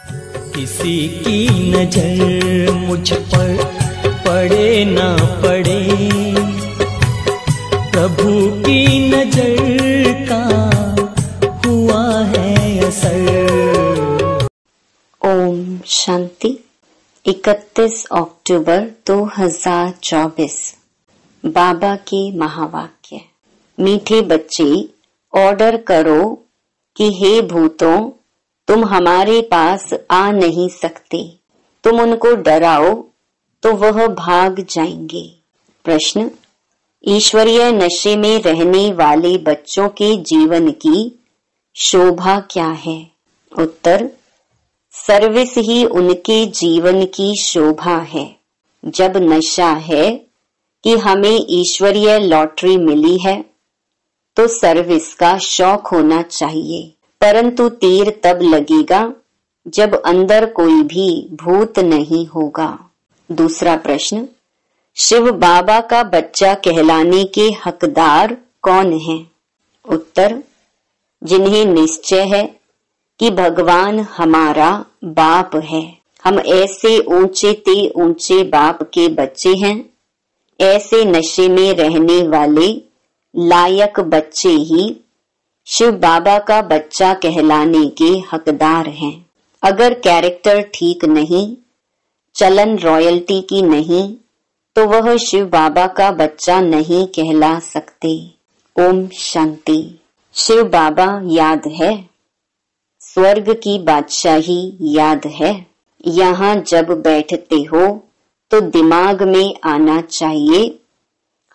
किसी की नजर मुझ पर पड़े ना पड़े, प्रभु की नजर का हुआ है असर। ओम शांति। 31 अक्टूबर 2024। बाबा के महावाक्य। मीठे बच्चे, ऑर्डर करो कि हे भूतों, तुम हमारे पास आ नहीं सकते। तुम उनको डराओ तो वह भाग जाएंगे। प्रश्न: ईश्वरीय नशे में रहने वाले बच्चों के जीवन की शोभा क्या है? उत्तर: सर्विस ही उनके जीवन की शोभा है। जब नशा है कि हमें ईश्वरीय लॉटरी मिली है तो सर्विस का शौक होना चाहिए, परंतु तीर तब लगेगा जब अंदर कोई भी भूत नहीं होगा। दूसरा प्रश्न: शिव बाबा का बच्चा कहलाने के हकदार कौन हैं? उत्तर: जिन्हें निश्चय है कि भगवान हमारा बाप है। हम ऐसे ऊंचे ते ऊंचे बाप के बच्चे हैं, ऐसे नशे में रहने वाले लायक बच्चे ही शिव बाबा का बच्चा कहलाने के हकदार हैं। अगर कैरेक्टर ठीक नहीं, चलन रॉयल्टी की नहीं, तो वह शिव बाबा का बच्चा नहीं कहला सकते। ओम शांति। शिव बाबा याद है, स्वर्ग की बादशाही याद है। यहाँ जब बैठते हो तो दिमाग में आना चाहिए,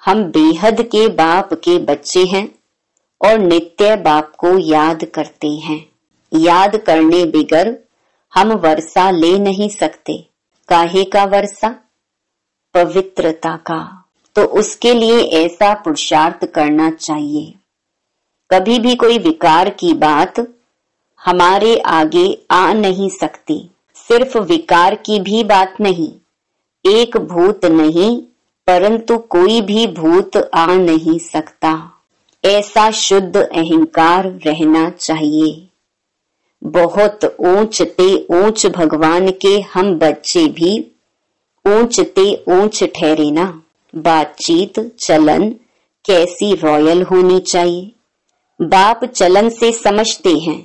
हम बेहद के बाप के बच्चे हैं और नित्य बाप को याद करते हैं। याद करने बिगर हम वर्षा ले नहीं सकते। काहे का वर्षा? पवित्रता का। तो उसके लिए ऐसा पुरुषार्थ करना चाहिए। कभी भी कोई विकार की बात हमारे आगे आ नहीं सकती। सिर्फ विकार की भी बात नहीं, एक भूत नहीं, परंतु कोई भी भूत आ नहीं सकता। ऐसा शुद्ध अहंकार रहना चाहिए। बहुत ऊंच ते ऊंच भगवान के हम बच्चे भी ऊंच ते ऊंच ठहरे ना। बातचीत चलन कैसी रॉयल होनी चाहिए। बाप चलन से समझते हैं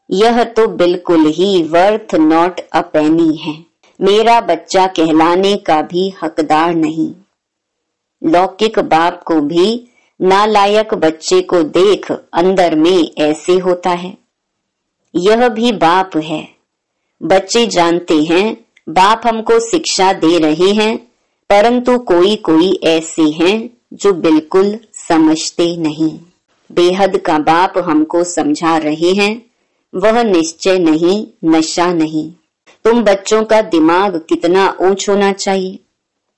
यह तो बिल्कुल ही वर्थ नॉट अ पेनी है, मेरा बच्चा कहलाने का भी हकदार नहीं। लौकिक बाप को भी नालायक बच्चे को देख अंदर में ऐसे होता है। यह भी बाप है। बच्चे जानते हैं बाप हमको शिक्षा दे रहे हैं, परंतु कोई कोई ऐसे हैं जो बिल्कुल समझते नहीं। बेहद का बाप हमको समझा रहे हैं, वह निश्चय नहीं, नशा नहीं। तुम बच्चों का दिमाग कितना ऊंच होना चाहिए।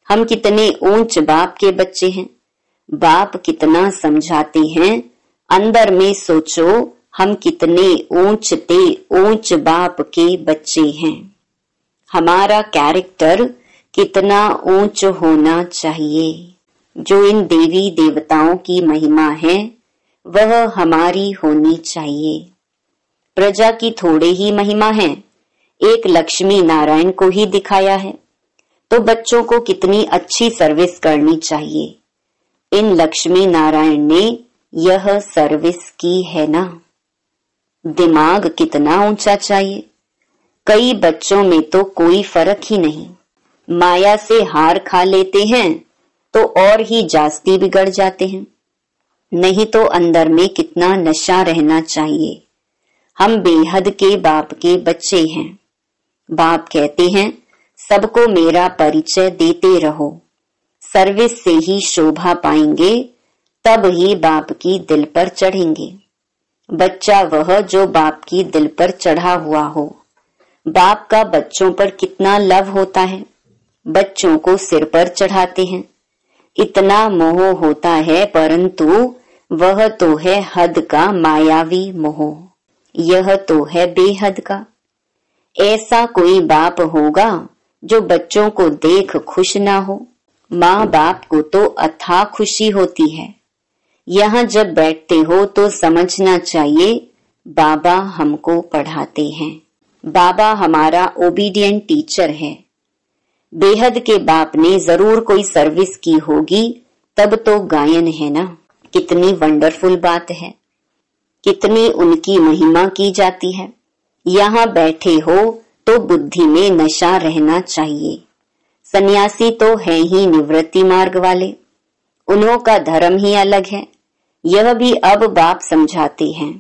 हम कितने ऊंच बाप के बच्चे हैं। बाप कितना समझाते हैं, अंदर में सोचो हम कितने ऊंच ते ऊंच बाप के बच्चे हैं। हमारा कैरेक्टर कितना ऊंच होना चाहिए। जो इन देवी देवताओं की महिमा है वह हमारी होनी चाहिए। प्रजा की थोड़े ही महिमा है, एक लक्ष्मी नारायण को ही दिखाया है, तो बच्चों को कितनी अच्छी सर्विस करनी चाहिए। इन लक्ष्मी नारायण ने यह सर्विस की है ना। दिमाग कितना ऊंचा चाहिए। कई बच्चों में तो कोई फर्क ही नहीं, माया से हार खा लेते हैं तो और ही जास्ती बिगड़ जाते हैं। नहीं तो अंदर में कितना नशा रहना चाहिए। हम बेहद के बाप के बच्चे हैं। बाप कहते हैं सबको मेरा परिचय देते रहो। सर्विस से ही शोभा पाएंगे, तब ही बाप की दिल पर चढ़ेंगे। बच्चा वह जो बाप की दिल पर चढ़ा हुआ हो। बाप का बच्चों पर कितना लव होता है। बच्चों को सिर पर चढ़ाते हैं। इतना मोह होता है, परंतु वह तो है हद का मायावी मोह। यह तो है बेहद का। ऐसा कोई बाप होगा जो बच्चों को देख खुश ना हो। माँ बाप को तो अथाह खुशी होती है। यहाँ जब बैठते हो तो समझना चाहिए बाबा हमको पढ़ाते हैं। बाबा हमारा ओबीडियंट टीचर है। बेहद के बाप ने जरूर कोई सर्विस की होगी, तब तो गायन है ना। कितनी वंडरफुल बात है, कितनी उनकी महिमा की जाती है। यहाँ बैठे हो तो बुद्धि में नशा रहना चाहिए। सन्यासी तो है ही निवृत्ति मार्ग वाले, उन्हों का धर्म ही अलग है। यह भी अब बाप समझाते हैं।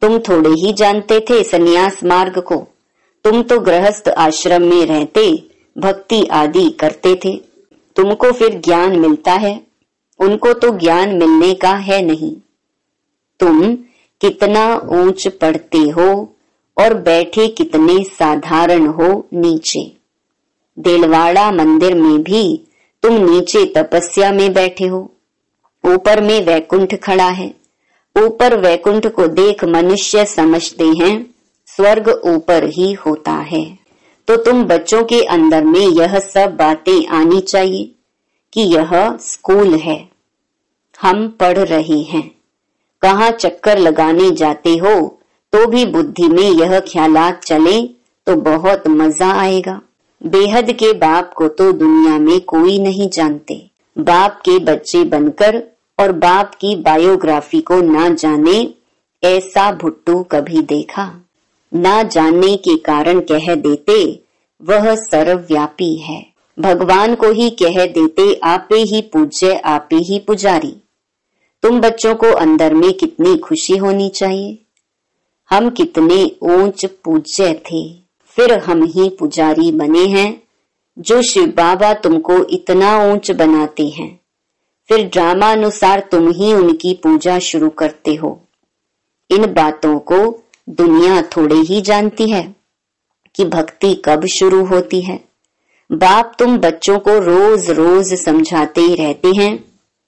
तुम थोड़े ही जानते थे सन्यास मार्ग को। तुम तो गृहस्थ आश्रम में रहते भक्ति आदि करते थे, तुमको फिर ज्ञान मिलता है, उनको तो ज्ञान मिलने का है नहीं। तुम कितना ऊंच पढ़ते हो और बैठे कितने साधारण हो नीचे। दिलवाड़ा मंदिर में भी तुम नीचे तपस्या में बैठे हो, ऊपर में वैकुंठ खड़ा है। ऊपर वैकुंठ को देख मनुष्य समझते हैं स्वर्ग ऊपर ही होता है। तो तुम बच्चों के अंदर में यह सब बातें आनी चाहिए कि यह स्कूल है, हम पढ़ रहे हैं। कहाँ चक्कर लगाने जाते हो तो भी बुद्धि में यह ख्यालात चले तो बहुत मजा आएगा। बेहद के बाप को तो दुनिया में कोई नहीं जानते। बाप के बच्चे बनकर और बाप की बायोग्राफी को ना जाने ऐसा भुट्टू कभी देखा? ना जानने के कारण कह देते वह सर्वव्यापी है। भगवान को ही कह देते आपे ही पूज्य आपे ही पुजारी। तुम बच्चों को अंदर में कितनी खुशी होनी चाहिए। हम कितने ऊंच पूज्य थे, फिर हम ही पुजारी बने हैं। जो शिव बाबा तुमको इतना ऊंच बनाते हैं, फिर ड्रामा अनुसार तुम ही उनकी पूजा शुरू करते हो। इन बातों को दुनिया थोड़े ही जानती है कि भक्ति कब शुरू होती है। बाप तुम बच्चों को रोज रोज समझाते ही रहते हैं।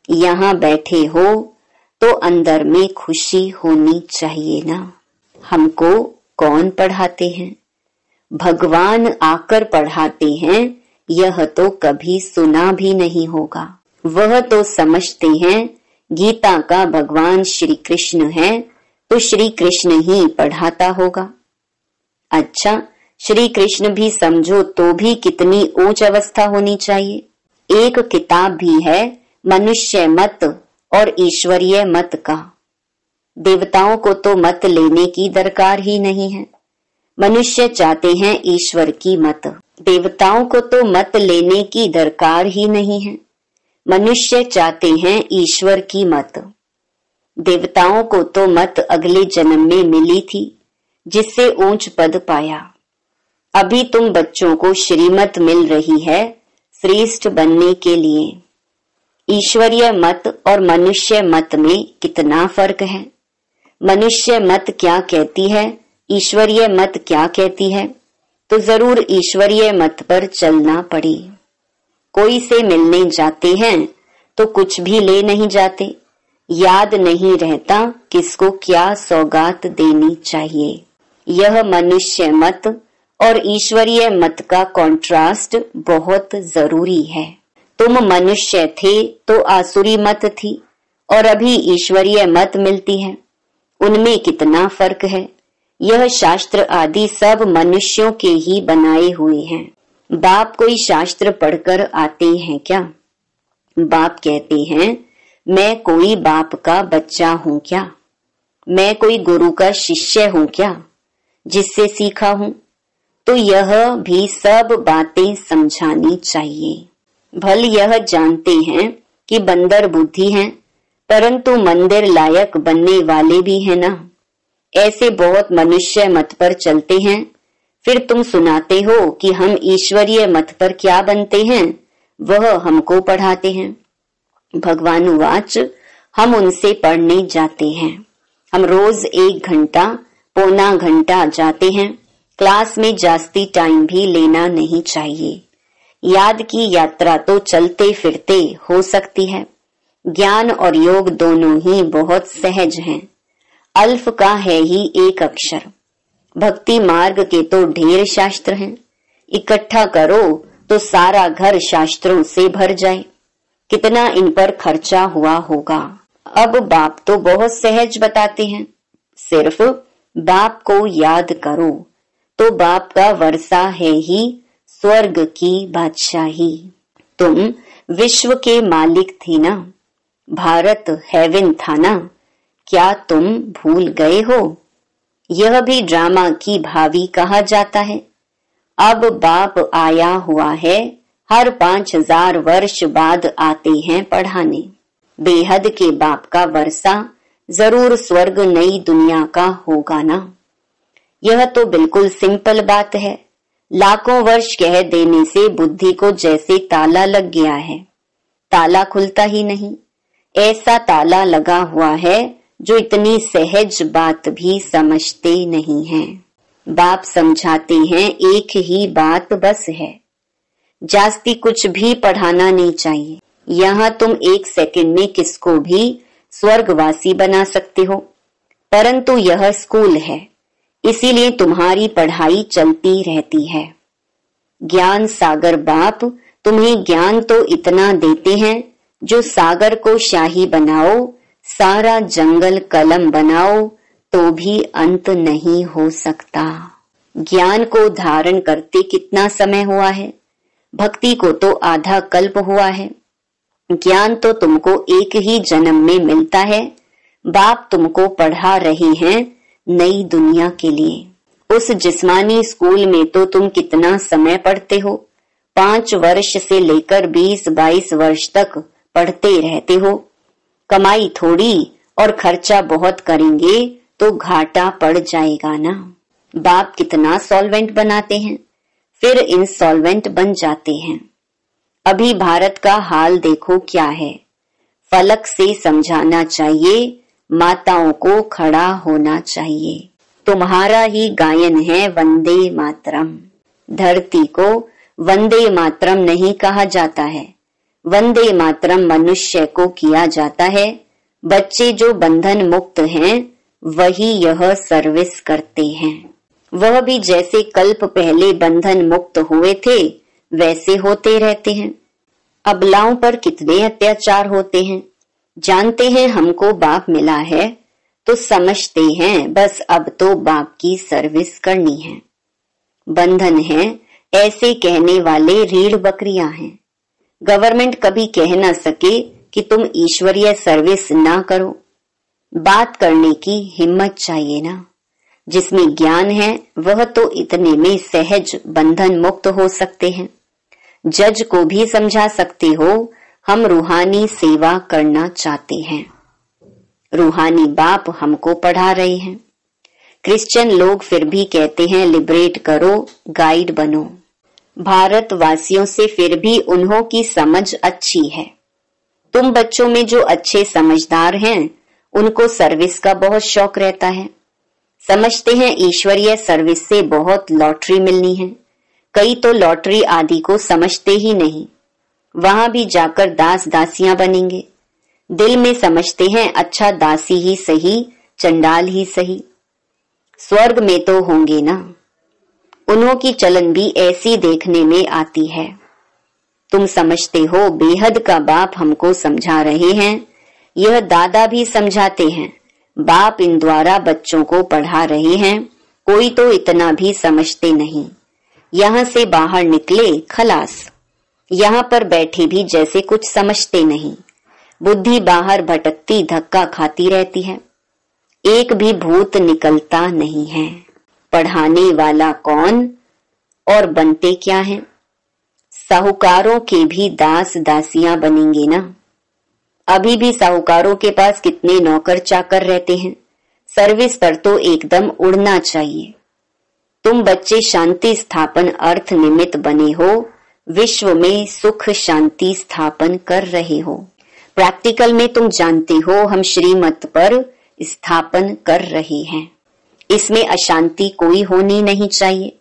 यहाँ बैठे हो तो अंदर में खुशी होनी चाहिए ना। हमको कौन पढ़ाते हैं? भगवान आकर पढ़ाते हैं। यह तो कभी सुना भी नहीं होगा। वह तो समझते हैं गीता का भगवान श्री कृष्ण है तो श्री कृष्ण ही पढ़ाता होगा। अच्छा, श्री कृष्ण भी समझो तो भी कितनी ऊंच अवस्था होनी चाहिए। एक किताब भी है मनुष्य मत और ईश्वरीय मत का। देवताओं को तो मत लेने की दरकार ही नहीं है। मनुष्य चाहते हैं ईश्वर की मत। देवताओं को तो मत लेने की दरकार ही नहीं है। मनुष्य चाहते हैं ईश्वर की मत। देवताओं को तो मत अगले जन्म में मिली थी जिससे ऊंच पद पाया। अभी तुम बच्चों को श्रीमत मिल रही है श्रेष्ठ बनने के लिए। ईश्वरीय मत और मनुष्य मत में कितना फर्क है। मनुष्य मत क्या कहती है, ईश्वरीय मत क्या कहती है, तो जरूर ईश्वरीय मत पर चलना पड़े। कोई से मिलने जाते हैं तो कुछ भी ले नहीं जाते। याद नहीं रहता किसको क्या सौगात देनी चाहिए। यह मनुष्य मत और ईश्वरीय मत का कॉन्ट्रास्ट बहुत जरूरी है। तुम मनुष्य थे तो आसुरी मत थी और अभी ईश्वरीय मत मिलती है। उनमें कितना फर्क है। यह शास्त्र आदि सब मनुष्यों के ही बनाए हुए हैं। बाप कोई शास्त्र पढ़कर आते हैं क्या? बाप कहते हैं मैं कोई बाप का बच्चा हूँ क्या? मैं कोई गुरु का शिष्य हूँ क्या जिससे सीखा हूँ? तो यह भी सब बातें समझानी चाहिए। भल यह जानते हैं कि बंदर बुद्धि हैं, परंतु मंदिर लायक बनने वाले भी हैं ना। ऐसे बहुत मनुष्य मत पर चलते हैं, फिर तुम सुनाते हो कि हम ईश्वरीय मत पर क्या बनते हैं, वह हमको पढ़ाते हैं। भगवान वाच हम उनसे पढ़ने जाते हैं। हम रोज 1 घंटा पौना घंटा जाते हैं। क्लास में जास्ती टाइम भी लेना नहीं चाहिए। याद की यात्रा तो चलते फिरते हो सकती है। ज्ञान और योग दोनों ही बहुत सहज हैं। अल्फ का है ही एक अक्षर। भक्ति मार्ग के तो ढेर शास्त्र हैं। इकट्ठा करो तो सारा घर शास्त्रों से भर जाए। कितना इन पर खर्चा हुआ होगा। अब बाप तो बहुत सहज बताते हैं। सिर्फ बाप को याद करो तो बाप का वर्षा है ही स्वर्ग की बादशाही। तुम विश्व के मालिक थे ना, भारत हेवन था ना, क्या तुम भूल गए हो? यह भी ड्रामा की भावी कहा जाता है। अब बाप आया हुआ है, हर 5000 वर्ष बाद आते हैं पढ़ाने। बेहद के बाप का वर्षा जरूर स्वर्ग नई दुनिया का होगा ना। यह तो बिल्कुल सिंपल बात है। लाखों वर्ष कह देने से बुद्धि को जैसे ताला लग गया है, ताला खुलता ही नहीं। ऐसा ताला लगा हुआ है जो इतनी सहज बात भी समझते नहीं हैं। बाप समझाते हैं एक ही बात बस है, जास्ती कुछ भी पढ़ाना नहीं चाहिए। यहाँ तुम 1 सेकंड में किसको भी स्वर्गवासी बना सकते हो, परंतु यह स्कूल है, इसीलिए तुम्हारी पढ़ाई चलती रहती है। ज्ञान सागर बाप तुम्हें ज्ञान तो इतना देते हैं जो सागर को शाही बनाओ, सारा जंगल कलम बनाओ तो भी अंत नहीं हो सकता। ज्ञान को धारण करते कितना समय हुआ है, भक्ति को तो आधा कल्प हुआ है। ज्ञान तो तुमको एक ही जन्म में मिलता है। बाप तुमको पढ़ा रहे हैं नई दुनिया के लिए। उस जिस्मानी स्कूल में तो तुम कितना समय पढ़ते हो, 5 वर्ष से लेकर 20-22 वर्ष तक पढ़ते रहते हो। कमाई थोड़ी और खर्चा बहुत करेंगे तो घाटा पड़ जाएगा ना। बाप कितना सॉल्वेंट बनाते हैं, फिर इंसॉल्वेंट बन जाते हैं। अभी भारत का हाल देखो क्या है। फलक से समझाना चाहिए, माताओं को खड़ा होना चाहिए। तुम्हारा ही गायन है वंदे मातरम। धरती को वंदे मातरम नहीं कहा जाता है, वंदे मातरम मनुष्य को किया जाता है। बच्चे जो बंधन मुक्त हैं वही यह सर्विस करते हैं। वह भी जैसे कल्प पहले बंधन मुक्त हुए थे वैसे होते रहते हैं। अबलाओं पर कितने अत्याचार होते हैं। जानते हैं हमको बाप मिला है तो समझते हैं बस अब तो बाप की सर्विस करनी है। बंधन है ऐसे कहने वाले रीढ़ बकरियां हैं। गवर्नमेंट कभी कह ना सके कि तुम ईश्वरीय सर्विस ना करो। बात करने की हिम्मत चाहिए ना। जिसमें ज्ञान है वह तो इतने में सहज बंधन मुक्त हो सकते हैं। जज को भी समझा सकते हो हम रूहानी सेवा करना चाहते हैं। रूहानी बाप हमको पढ़ा रहे हैं। क्रिश्चियन लोग फिर भी कहते हैं लिबरेट करो, गाइड बनो। भारतवासियों से फिर भी उन्हों की समझ अच्छी है। तुम बच्चों में जो अच्छे समझदार हैं उनको सर्विस का बहुत शौक रहता है। समझते हैं ईश्वरीय सर्विस से बहुत लॉटरी मिलनी है। कई तो लॉटरी आदि को समझते ही नहीं, वहां भी जाकर दास दासियां बनेंगे। दिल में समझते हैं अच्छा दासी ही सही, चंडाल ही सही। स्वर्ग में तो होंगे ना। उन्हों की चलन भी ऐसी देखने में आती है। तुम समझते हो बेहद का बाप हमको समझा रहे हैं। यह दादा भी समझाते हैं। बाप इन द्वारा बच्चों को पढ़ा रहे हैं। कोई तो इतना भी समझते नहीं। यहाँ से बाहर निकले खलास। यहाँ पर बैठे भी जैसे कुछ समझते नहीं। बुद्धि बाहर भटकती धक्का खाती रहती है। एक भी भूत निकलता नहीं है। पढ़ाने वाला कौन और बनते क्या हैं? साहूकारों के भी दास दासियां बनेंगे ना। अभी भी साहूकारों के पास कितने नौकर चाकर रहते हैं। सर्विस पर तो एकदम उड़ना चाहिए। तुम बच्चे शांति स्थापन अर्थ निमित्त बने हो, विश्व में सुख शांति स्थापन कर रहे हो। प्रैक्टिकल में तुम जानते हो हम श्रीमत पर स्थापन कर रहे हैं। इसमें अशांति कोई होनी नहीं चाहिए।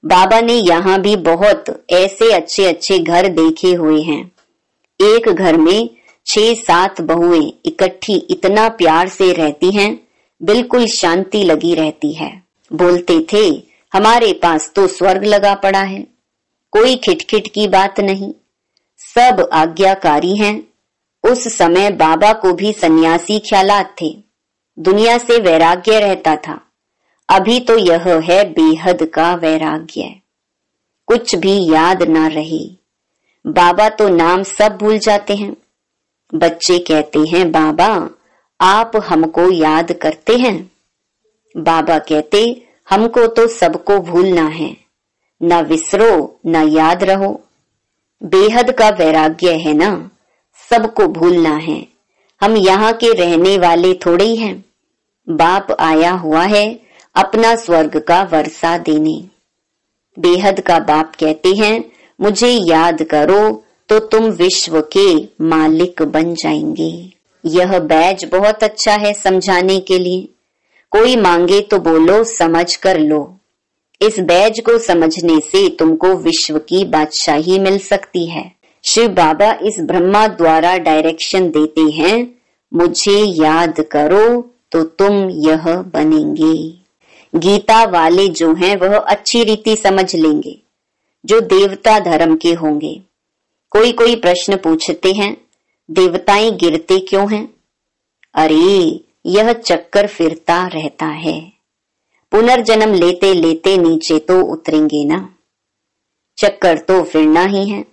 बाबा ने यहाँ भी बहुत ऐसे अच्छे अच्छे घर देखे हुए हैं। एक घर में 6-7 बहुएं इकट्ठी इतना प्यार से रहती हैं, बिल्कुल शांति लगी रहती है। बोलते थे हमारे पास तो स्वर्ग लगा पड़ा है। कोई खिटखिट की बात नहीं, सब आज्ञाकारी हैं। उस समय बाबा को भी सन्यासी ख्यालात थे। दुनिया से वैराग्य रहता था। अभी तो यह है बेहद का वैराग्य, कुछ भी याद ना रहे। बाबा तो नाम सब भूल जाते हैं। बच्चे कहते हैं, बाबा आप हमको याद करते हैं? बाबा कहते, हमको तो सबको भूलना है, न विसरो न याद रहो। बेहद का वैराग्य है ना, सबको भूलना है। हम यहाँ के रहने वाले थोड़े ही हैं। बाप आया हुआ है अपना स्वर्ग का वर्षा देने। बेहद का बाप कहते हैं, मुझे याद करो तो तुम विश्व के मालिक बन जाएंगे। यह बैज बहुत अच्छा है समझाने के लिए। कोई मांगे तो बोलो, समझ कर लो। इस बैज को समझने से तुमको विश्व की बादशाही मिल सकती है। शिव बाबा इस ब्रह्मा द्वारा डायरेक्शन देते हैं, मुझे याद करो तो तुम यह बनेंगे। गीता वाले जो हैं वह अच्छी रीति समझ लेंगे, जो देवता धर्म के होंगे। कोई कोई प्रश्न पूछते हैं, देवताएं गिरते क्यों हैं? अरे यह चक्कर फिरता रहता है, पुनर्जन्म लेते लेते नीचे तो उतरेंगे ना। चक्कर तो फिरना ही है।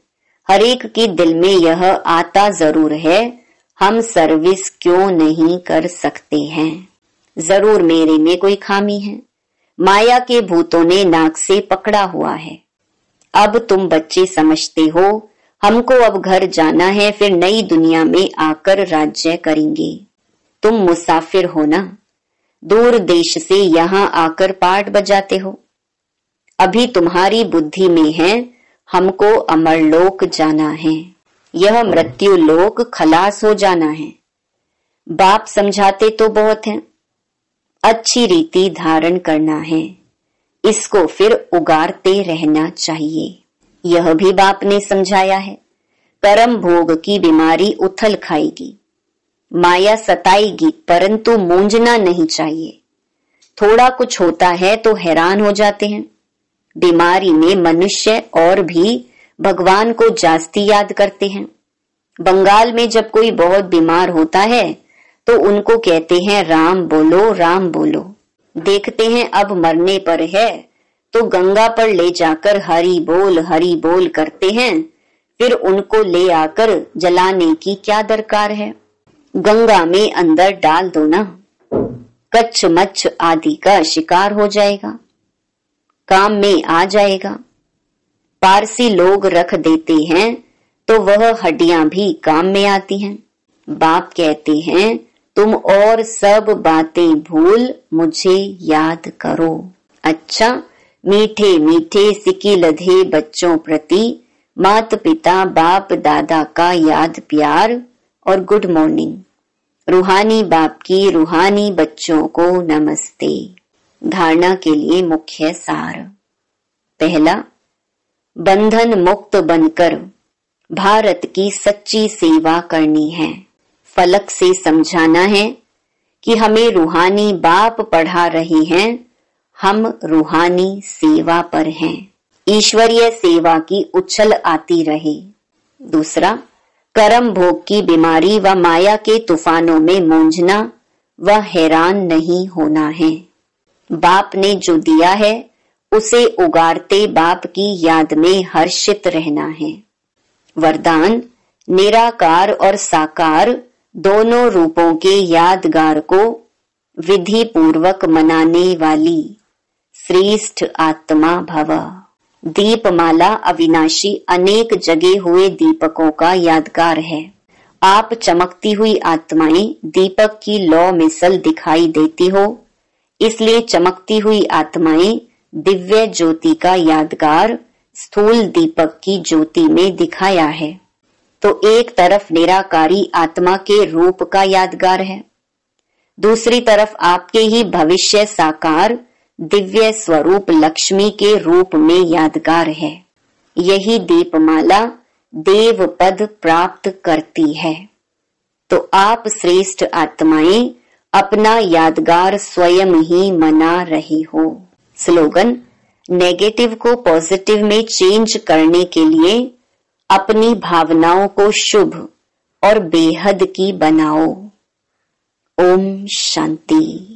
हर एक के दिल में यह आता जरूर है, हम सर्विस क्यों नहीं कर सकते हैं। जरूर मेरे में कोई खामी है। माया के भूतों ने नाक से पकड़ा हुआ है। अब तुम बच्चे समझते हो, हमको अब घर जाना है, फिर नई दुनिया में आकर राज्य करेंगे। तुम मुसाफिर हो ना, दूर देश से यहाँ आकर पाठ बजाते हो। अभी तुम्हारी बुद्धि में है, हमको अमरलोक जाना है, यह मृत्यु लोक खलास हो जाना है। बाप समझाते तो बहुत हैं, अच्छी रीति धारण करना है, इसको फिर उगारते रहना चाहिए। यह भी बाप ने समझाया है। कर्म भोग की बीमारी उथल खाएगी, माया सताएगी, परंतु मूंझना नहीं चाहिए। थोड़ा कुछ होता है तो हैरान हो जाते हैं। बीमारी में मनुष्य और भी भगवान को जास्ती याद करते हैं। बंगाल में जब कोई बहुत बीमार होता है तो उनको कहते हैं, राम बोलो राम बोलो। देखते हैं अब मरने पर है तो गंगा पर ले जाकर हरि बोल करते हैं, फिर उनको ले आकर जलाने की क्या दरकार है। गंगा में अंदर डाल दो ना, कच्छ मच्छ आदि का शिकार हो जाएगा, काम में आ जाएगा। पारसी लोग रख देते हैं तो वह हड्डियां भी काम में आती हैं। बाप कहते हैं, तुम और सब बातें भूल मुझे याद करो। अच्छा, मीठे मीठे सिकी लधे बच्चों प्रति माता पिता बाप दादा का याद प्यार और गुड मॉर्निंग। रूहानी बाप की रूहानी बच्चों को नमस्ते। धारणा के लिए मुख्य सार। पहला, बंधन मुक्त बनकर भारत की सच्ची सेवा करनी है। फलक से समझाना है कि हमें रूहानी बाप पढ़ा रहे हैं, हम रूहानी सेवा पर हैं। ईश्वरीय सेवा की उछल आती रहे। दूसरा, कर्म भोग की बीमारी व माया के तूफानों में मूंझना व हैरान नहीं होना है। बाप ने जो दिया है उसे उगारते बाप की याद में हर्षित रहना है। वरदान, निराकार और साकार दोनों रूपों के यादगार को विधि पूर्वक मनाने वाली श्रेष्ठ आत्मा भव। दीपमाला अविनाशी अनेक जगे हुए दीपकों का यादगार है। आप चमकती हुई आत्माएं दीपक की लौ मिसल दिखाई देती हो, इसलिए चमकती हुई आत्माएं दिव्य ज्योति का यादगार स्थूल दीपक की ज्योति में दिखाया है। तो एक तरफ निराकारी आत्मा के रूप का यादगार है, दूसरी तरफ आपके ही भविष्य साकार दिव्य स्वरूप लक्ष्मी के रूप में यादगार है। यही दीपमाला देव पद प्राप्त करती है। तो आप श्रेष्ठ आत्माएं अपना यादगार स्वयं ही मना रही हो। स्लोगन, नेगेटिव को पॉजिटिव में चेंज करने के लिए अपनी भावनाओं को शुभ और बेहद की बनाओ। ओम शांति।